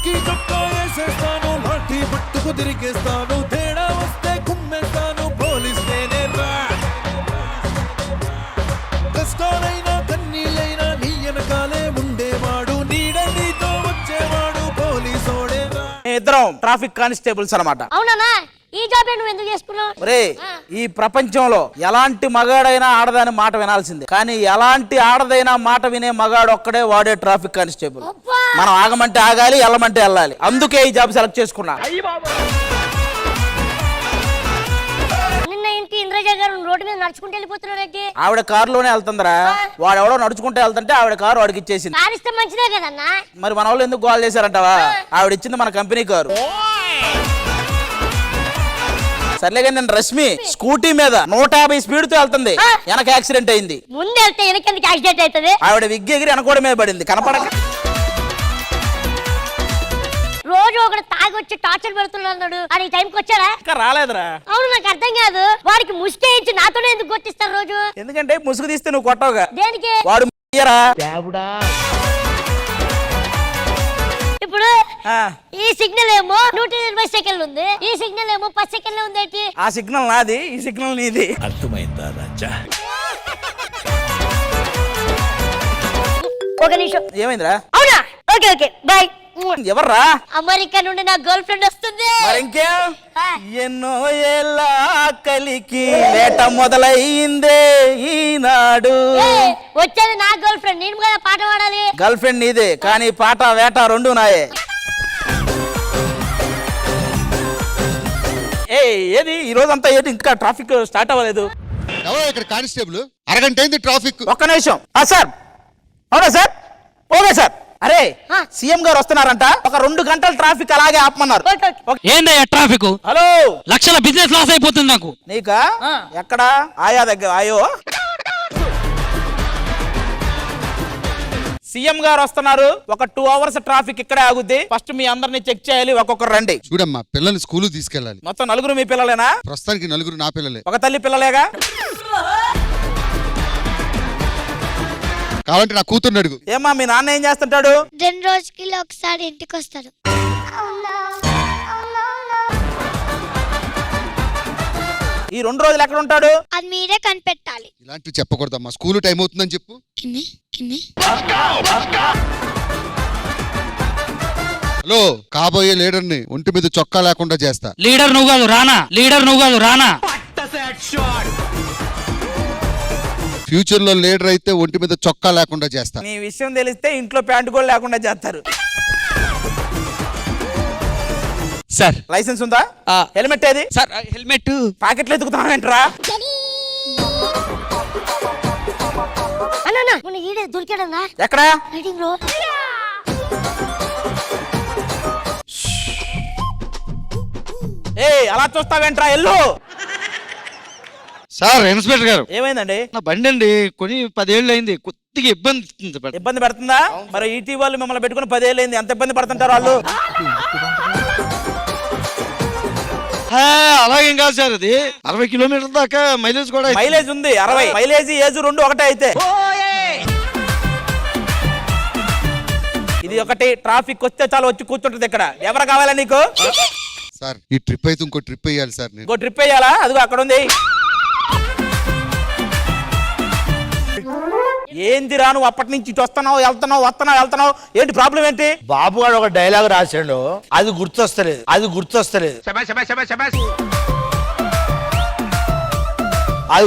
కాకి చొక్కా వేసేస్తాను, లాఠీ పట్టుకు తిరిగేస్తాను, తేడా వస్తే కుమ్మేస్తాను, పోలీస్ నేనే రా. కష్టాలైనా కన్నీళ్ళైనా నీ వెనకాలే ఉండేవాడు, నీడ నీతో వచ్చేవాడు పోలీసోడేరా. ఇద్దరం ట్రాఫిక్ కానిస్టేబుల్స్ అన్నమాట. అవునా? ఈ జాబ్ నువ్వు ఎందుకు చేసుకున్నావు? ఒరే, ఈ ప్రపంచంలో ఎలాంటి మగాడైనా ఆడదాని మాట వినాల్సిందే, కానీ ఎలాంటి ఆడదైనా మాట వినే మగాడు ఒక్కడే వాడే ట్రాఫిక్ కానిస్టేబుల్. మనం ఆగమంటే ఆగాలి, వెళ్ళమంటే వెళ్ళాలి. అందుకే ఈ జాబ్ సెలెక్ట్ చేసుకున్నా. నిన్న ఇంటి ఇంద్రజ గారు రోడ్డు మీద నడుచుకుంటూ వెళ్ళిపోతున్నాడు. ఆవిడ కారులోనే వెళ్తుందరా, వాడు ఎవడో నడుచుకుంటూ వెళ్తుంటే ఆవిడ కారు వాడికి ఇచ్చేసింది. కారు ఇస్తే మంచిదే కదన్నా. మరి మన వాళ్ళు ఎందుకు కాల్ చేశారంటావా? ఆవిడ ఇచ్చింది మన కంపెనీ కారు. సర్లేగా నేను రష్మి స్కూటీ మీద 150 స్పీడ్ తో వెళ్తుంది, వెనక యాక్సిడెంట్ అయింది. ముందు వెళ్తే వెనకెందుకు యాక్సిడెంట్ అవుతుంది? ఆవిడ విగ్గి ఎగిరి వెనకోడ మీద పడింది, కనపడక. రోజు ఒకటి తాగి వచ్చి టార్చర్ పెడుతున్నాడు. అది ఈ టైంకి వచ్చాడా? ఇంకా రాలేదురా. అవును, నాకు అర్థం కాదు. వాడికి ముసుకేయించి నాతోనే ఎందుకు కొట్టిస్తారు రోజు? ఎందుకంటే ముసుగు తీస్తే నువ్వు కొట్టవుగా. దేనికి? వాడు ఇప్పుడు ఈ సిగ్నల్ ఏమో 120 సెకండ్లు ఉంది, ఈ సిగ్నల్ ఏమో 10 సెకండ్లు ఉంది. ఏంటి ఆ సిగ్నల్ నాది, ఈ సిగ్నల్ నీది. అర్థమైందా రాజా? ఒక నిమిషం. ఏమైందిరా? అవునా? Okay okay bye. ఎవర్రా? అమెరికా నుండి నా గర్ల్ ఫ్రెండ్ వస్తుంది. మరింకే ఎన్నో ఏళ్ళ కలికి వేట మొదలయ్యిందే ఈనాడు. వచ్చేది నా గర్ల్ ఫ్రెండ్, నేను కదా పాట పాడాలి. గర్ల్ ఫ్రెండ్ నీదే, కానీ పాట వేట రెండు నాయే. ఏది ఈ రోజంతా ఏంటి ఇంకా ట్రాఫిక్ స్టార్ట్ అవ్వలేదు? ఇక్కడ కానిస్టేబుల్ అరగంట అయింది ట్రాఫిక్. ఒక్క నిమిషం సార్. అవునా సార్? Okay sir. అరే సీఎం గారు వస్తున్నారంట, ఒక 2 గంటల ట్రాఫిక్ అలాగే ఆపమన్నారు. ఏందయ్యా ట్రాఫిక్? హలో, లక్షల బిజినెస్ లాస్ అయిపోతుంది నాకు. నీకా? ఎక్కడ? ఆయా దగ్గర. ఆయో సీఎం గారు వస్తున్నారు, ఒక 2 అవర్స్ ట్రాఫిక్ ఇక్కడే ఆగుద్ది. ఫస్ట్ మీ అందరిని చెక్ చేయాలి, ఒక్కొక్కరు రండి. చూడమ్మా, పిల్లల్ని స్కూల్ తీసుకెళ్ళాలి. మొత్తం 4 మీ పిల్లలేనా? ప్రస్తుతానికి 4 నా పిల్లలే. ఒక తల్లి పిల్లలేగా? కావాలంటే నా కూతుర్ని అడుగు. ఏమ్మా మీ నాన్న ఏం చేస్తుంటాడు? 2 రోజుకి ఒకసారి ఇంటికి వస్తాడు. ఈ 2 రోజులు ఎక్కడ ఉంటాడు? అది మీరే కనిపెట్టాలి. ఇలాంటివి చెప్పకూడదమ్మా, స్కూల్ టైం అవుతుందని చెప్పు. హలో, కాబోయే లీడర్ని ఒంటి మీద చొక్కా లేకుండా చేస్తా. లీడర్ నువ్వు కాదు రానా, లీడర్ నువ్వు కాదు రానా. ఫ్యూచర్ లో లీడర్ అయితే ఒంటి మీద చొక్కా లేకుండా చేస్తా. నీ విషయం తెలిస్తే ఇంట్లో ప్యాంటు కూడా లేకుండా చేస్తారు. సార్ లైసెన్స్ ఉందా? హెల్మెట్ ఏది? సార్ హెల్మెట్ పాకెట్లో ఎత్తుకుతావేంట్రా? అన్నా మొన్న ఈడే దొరికాడన్నా. ఎక్కడ? రైడింగ్ లో. అలా చూస్తావేంట్రా? ఎల్లు. సార్ ఇన్స్పెక్టర్ గారు, ఏమైందండి? నా బండి అండి కొని 10 ఏళ్ళు అయింది, కొద్దిగా ఇబ్బంది పెడుతుందా? మరి ఈటీ వాళ్ళు మిమ్మల్ని పెట్టుకుని 10 ఏళ్ళు అయింది, ఎంత ఇబ్బంది పడుతుంటారు వాళ్ళు? అలాగేం కాదు సార్, అది 60 కిలోమీటర్ల దాకా మైలేజ్ కూడా. మైలేజ్ ఉంది 60, మైలేజ్ ఏజ్ 2 ఒకటే అయితే. ఇది ఒకటి. ట్రాఫిక్ వస్తే చాలు వచ్చి కూర్చుంటది ఇక్కడ. ఎవరు కావాలా నీకు? సార్ ఈ ట్రిప్ అయితే ఇంకో ట్రిప్ వేయాలి సార్. ఇంకో ట్రిప్ వేయాలా? అదిగో అక్కడ ఉంది. ఏందిరా నువ్వు అప్పటి నుంచి ఇటు వస్తున్నావు, వెళ్తున్నావు, ఏంటి ప్రాబ్లం ఏంటి? బాబు గారు ఒక డైలాగ్ రాశాడు, అది గుర్తొస్తలేదు. అది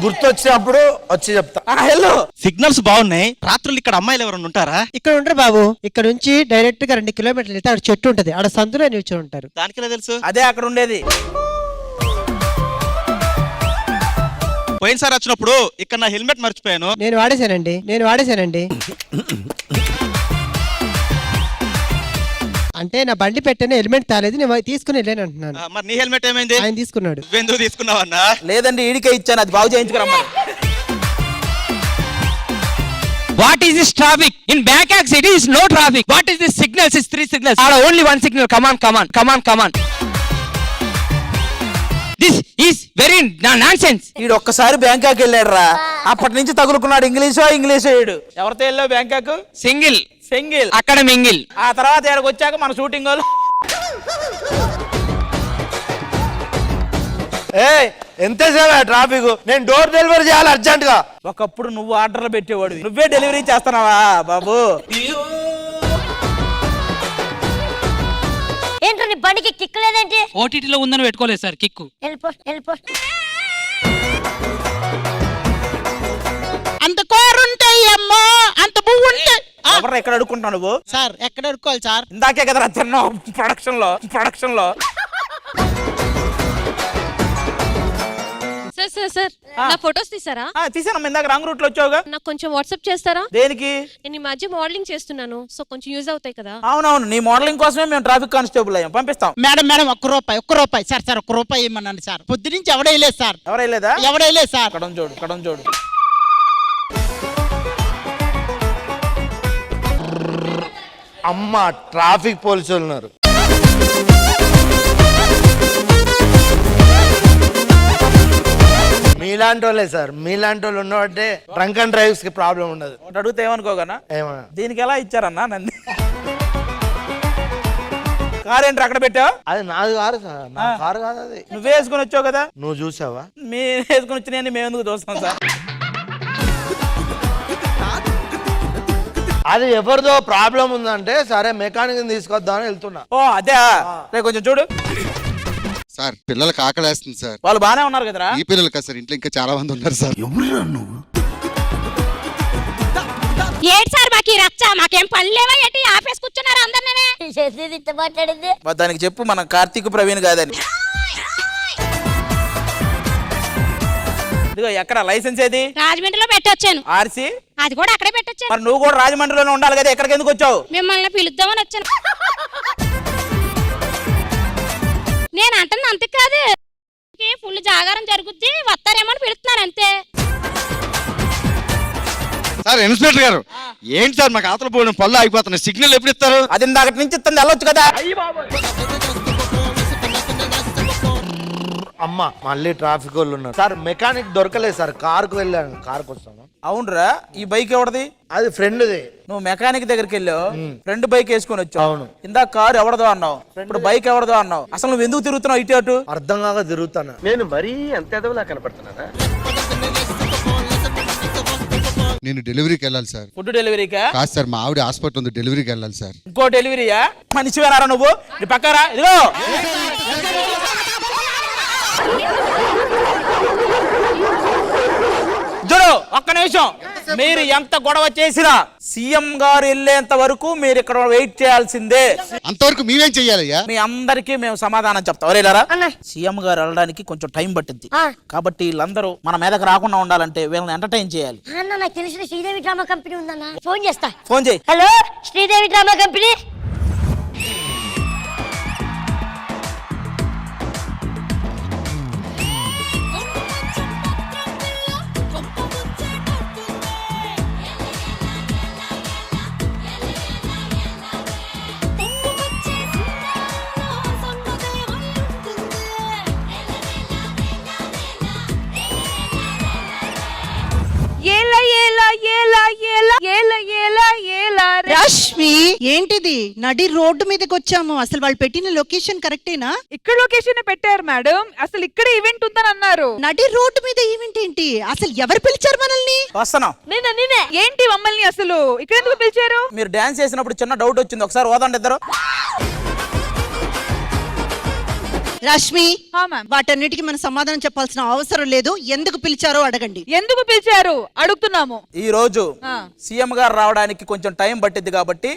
గుర్తొచ్చినప్పుడు వచ్చి చెప్తా. హలో, సిగ్నల్స్ బాగున్నాయి. రాత్రులు ఇక్కడ అమ్మాయిలు ఎవరైనా ఉంటారా? ఇక్కడ ఉంటారు బాబు. ఇక్కడ నుంచి డైరెక్ట్ గా 2 కిలోమీటర్లు వెళ్తే అక్కడ చెట్టు ఉంటది, ఆడ సందులో నిల్చొని ఉంటారు. దానికెలా తెలుసు? అదే అక్కడ ఉండేది. పోయినసారి వచ్చినప్పుడు ఇక్కడ నా హెల్మెట్ మర్చిపోయాను. నేను వాడేశానండి. అంటే నా బండి పెట్టాను, హెల్మెట్ తాలేదు, నేను తీసుకుని వెళ్ళాను అంటున్నాను. మరి నీ హెల్మెట్ ఏమైంది? ఆయన తీసుకున్నాడు. ఎందుకు తీసుకున్నావన్నా? లేదండి, ఈడికే ఇచ్చాను, అది బాగు చేయించుకురమ్మా. What is this traffic? In Bangkok city is no traffic. What is this signals? Is 3 signals. Only 1 signal. Come on. This is very nonsense. ఈడు ఒక్కసారి బ్యాంకాక్ వెళ్ళాడు రా, అప్పటి నుంచి తగులుకున్నాడు. ఇంగ్లీషో ఈడు. ఎవరితో వెళ్ళావు బ్యాంకాక్? సెంగిల్ అక్కడ మింగిల్. ఆ తర్వాత ఇక్కడికి వచ్చాక మన షూటింగ్ వాళ్ళు ఎంతసేపు ట్రాఫిక్, నేను డోర్ డెలివరీ చేయాలి అర్జెంట్ గా. ఒకప్పుడు నువ్వు ఆర్డర్లు పెట్టేవాడు, నువ్వే డెలివరీ చేస్తున్నావా బాబు? ఏంటో నీ బండికి కిక్ లేదేంటి? ఓటీటీలో ఉందని పెట్టుకోలేదు సార్ కిక్కు. వెళ్ళిపో అంత కూరుంటాయమ్మో, అంత పువ్వు ఉంటాయి. ఎవరు ఎక్కడ అడుక్కుంటావు నువ్వు? సార్ ఎక్కడ అడుక్కోవాలి సార్? ఇందాకే కదరా తిన్నావు ప్రొడక్షన్ లో సార్ నా ఫొటోస్ తీసారా? తీసాను, ఇందాక రాంగ్ రూట్ లో వచ్చావుగా. నాకు కొంచెం వాట్సాప్ చేస్తారా? దేనికి? నేను ఈ మధ్య మోడలింగ్ చేస్తున్నాను, సో కొంచెం యూజ్ అవుతాయి కదా. అవునవును, నీ మోడలింగ్ కోసమే మేము ట్రాఫిక్ కానిస్టేబుల్ అయ్యాం, పంపిస్తాం. మేడం ఒక్క రూపాయి సార్, సార్ 1 రూపాయి ఇమ్మన్నాను సార్. పొద్దు నుంచి ఎవడేయలేదు సార్. ఎవరైలేదా? ఎవడేయలేదు సార్. కడం చూడు అమ్మ ట్రాఫిక్ పోలీసులు ఉన్నారు. మీలాంటి వాళ్ళే సార్, మీలాంటి వాళ్ళు ఉన్నట్టే డ్రంక్ అండ్ డ్రైవ్స్ కి ప్రాబ్లం ఉండదు. ఒకటి అడిగితే ఏమనుకోగనా? ఏమన్నా దీనికి ఎలా ఇచ్చారన్నా నంది? కారు ఏంటి అక్కడ పెట్టావు? అది నాది కారు సార్, నా కారు కాదు అది. నువ్వే వేసుకొని వచ్చావు కదా. నువ్వు చూసావా? మీరు వేసుకొని వచ్చినాయని మేము ఎందుకు చూస్తాం సార్? అది ఎవరిదో ప్రాబ్లం ఉందంటే సరే మెకానిక్ తీసుకొద్దామని వెళ్తున్నా. ఓ అదే, కొంచెం చూడు. సార్ పిల్లలకి ఆకలేస్తుంది సార్. వాళ్ళు బానే ఉన్నారు కదరా? ఈ పిల్లలు కదా సార్, ఇంట్లో ఇంకా చాలా మంది ఉన్నారు సార్. ఏంటి సార్ మాకు ఈ రచ్చ? మాకేం పని లేవా ఏంటి? ఆఫీస్ కూర్చున్నారు అందరినే. ఇంత మాట్లాడింది. దానికి చెప్పు మనం కార్తీక్ ప్రవీణ్ కాదని. ఇదిగో ఎక్కడ లైసెన్స్ ఏది? రాజమండ్రిలో పెట్టొచ్చాను. ఆర్సీ? అది కూడా అక్కడే పెట్టొచ్చాను. మరి నువ్వు కూడా రాజమండ్రిలోనే ఉండాలి కదా, ఎక్కడికి ఎందుకు వచ్చావు? మిమ్మల్ని పిలుద్దామని వచ్చాను. నేను అంటున్నా అంతే కాదు, ఫుల్ జాగారం జరుగుద్ది, వస్తారేమో అని పిలుస్తున్నారు అంతే. సార్ ఇన్స్పెక్టర్ గారు, ఏంటి సార్ మాకు ఆతల పోవడం పళ్ళు ఆగిపోతున్నాయి, సిగ్నల్ ఎప్పుడు ఇస్తారు? అది ఇందాక నుంచి ఇస్తుంది, వెళ్ళొచ్చు కదా. అమ్మ మళ్ళీ ట్రాఫిక్ వాళ్ళు ఉన్నారు సార్. మెకానిక్ దొరకలేదు సార్, కారుకు వెళ్ళాను, కారుకు వస్తాను. అవునరా, ఈ బైక్ ఎవరిది? అది ఫ్రెండ్ది. నువ్వు మెకానిక్ దగ్గరికి వెళ్ళావు, ఫ్రెండ్ బైక్ వేసుకొని వచ్చావు. అవును. ఇందాక కారు ఎవరిదో అన్నావు, ఇప్పుడు బైక్ ఎవరిదో అన్నావు. అసలు నువ్వు ఎందుకు తిరుగుతున్నావు ఇటు అటు? అర్థం కాక తిరుగుతాను. నేను మరీ అంత ఎదవలా కనపడుతున్నానా? నేను డెలివరీకి వెళ్ళాలి సార్. ఫుడ్ డెలివరీకా? కాదు సార్, మా ఆవిడ హాస్పిటల్ ఉంది, డెలివరీకి వెళ్ళాలి సార్. ఇంకో డెలివరీయా? మనిషివేనారా నువ్వు? నీ పక్కరా, ఇదిగో చూడు, ఒక్క నిమిషం. మీరు ఎంత గొడవ చేసినా సీఎం గారు వెళ్ళేంత వరకు మీరు ఇక్కడ వెయిట్ చేయాల్సిందే. అంతవరకు మేమేం చెయ్యాలయ్యా? మీ అందరికీ మేము సమాధానం చెప్తాం. ఎవరేలారా? సీఎం గారు వెళ్ళడానికి కొంచెం టైం పట్టింది కాబట్టి వీళ్ళందరూ మన మీదకి రాకుండా ఉండాలంటే వీళ్ళని ఎంటర్టైన్ చేయాలి. అన్న నాకు తెలిసిన శ్రీదేవి డ్రామా కంపెనీ ఉందన్న, ఫోన్ చేస్తా. ఫోన్ చేయి. Hello Sridevi drama company. Rashmi ఏంటిది? నడి రోడ్డు మీదకి వచ్చాము. అసలు వాళ్ళు పెట్టిన లొకేషన్ కరెక్టేనా? ఇక్కడ లొకేషన్ పెట్టారు మేడం, అసలు ఇక్కడ ఈవెంట్ ఉందని అన్నారు. నడి రోడ్డు మీద ఈవెంట్ ఏంటి? అసలు ఎవరు పిలిచారు మనల్ని? వస్తున్నాం. నేనే. ఏంటి మమ్మల్ని అసలు ఇక్కడ ఎందుకు పిలిచారు? మీరు డాన్స్ చేసినప్పుడు చిన్న డౌట్ వచ్చింది, ఒకసారి ఓదండి ఇద్దరు. రష్మి, హా మ్యామ్. వాటన్నిటికీ మన సమాధానం చెప్పాల్సిన అవసరం లేదు. ఎందుకు పిలిచారో అడగండి. ఎందుకు పిలిచారు అడుగుతున్నాము. ఈ రోజు సీఎం గారు రావడానికి కొంచెం టైం పట్టింది కాబట్టి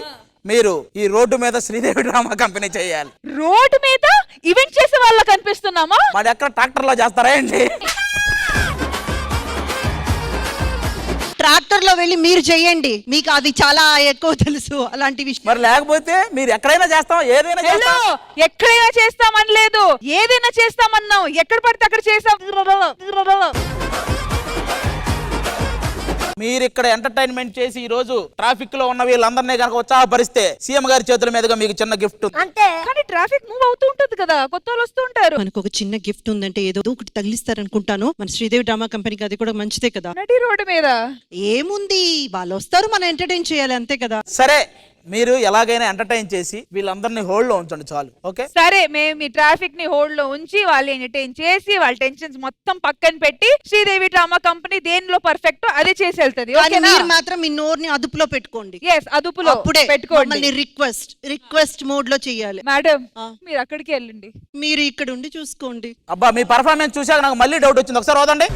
మీరు ఈ రోడ్డు మీద శ్రీదేవి డ్రామా కంపెనీ చేయాలి. రోడ్డు మీద ఈవెంట్ చేసే వాళ్ళ కనిపిస్తున్నామా? మరి ఎక్కడ ట్రాక్టర్ లో చేస్తారా ఏంటి? ట్రాక్టర్ లో వెళ్ళి మీరు చేయండి, మీకు అవి చాలా ఎక్కువ తెలుసు అలాంటి విషయం. మరి లేకపోతే మీరు ఎక్కడైనా చేస్తాం, ఏదైనా హలో, చేస్తాం. ఎక్కడైనా చేస్తామని లేదు, ఏదైనా చేస్తామన్నాం. ఎక్కడ పడితే అక్కడ చేస్తాం. మీరు ఇక్కడ ఎంటర్టైన్మెంట్ చేసి ఈ రోజు ట్రాఫిక్ లో ఉన్న వీళ్ళందరినీ కనుక ఉత్సాహపరిస్తే సీఎం గారి చేతుల మీదుగా మీకు చిన్న గిఫ్ట్ ఉంది. అంతే. కానీ ట్రాఫిక్ మూవ్ అవుతూ ఉంటది కదా, కొత్త వాళ్ళు వస్తూ ఉంటారు. మనకు ఒక చిన్న గిఫ్ట్ ఉందంటే ఏదో ఒకటి తగిలిస్తారనుకుంటాను. మన శ్రీదేవి డ్రామా కంపెనీకి అది కూడా మంచిదే కదా. నడి రోడ్డు మీద ఏముంది, వాళ్ళు వస్తారు, మనం ఎంటర్టైన్ చేయాలి, అంతే కదా. సరే మీరు ఎలాగైనా ఎంటర్టైన్ చేసి వీళ్ళందరినీ హోల్డ్ లో ఉంచండి చాలు. ఓకే సరే, మేము ఈ ట్రాఫిక్ ని హోల్డ్ లో ఉంచి వాళ్ళు ఎంటర్టైన్ చేసి వాళ్ళ టెన్షన్స్ మొత్తం పక్కన పెట్టి శ్రీదేవి డ్రామా కంపెనీ దేనిలో పర్ఫెక్ట్ అదే చేసి వెళ్తది. కానీ మీరు మాత్రం మీ నోరుని అదుపులో పెట్టుకోండి. అదుపులో అప్పుడే పెట్టుకోండి. రిక్వెస్ట్ మోడ్ లో చెయ్యాలి. మేడం మీరు అక్కడికి వెళ్ళండి, మీరు ఇక్కడ ఉండి చూసుకోండి. అబ్బా మీ పర్ఫార్మెన్స్ చూసాక నాకు మళ్ళీ డౌట్ వచ్చింది, ఒకసారి వదండి.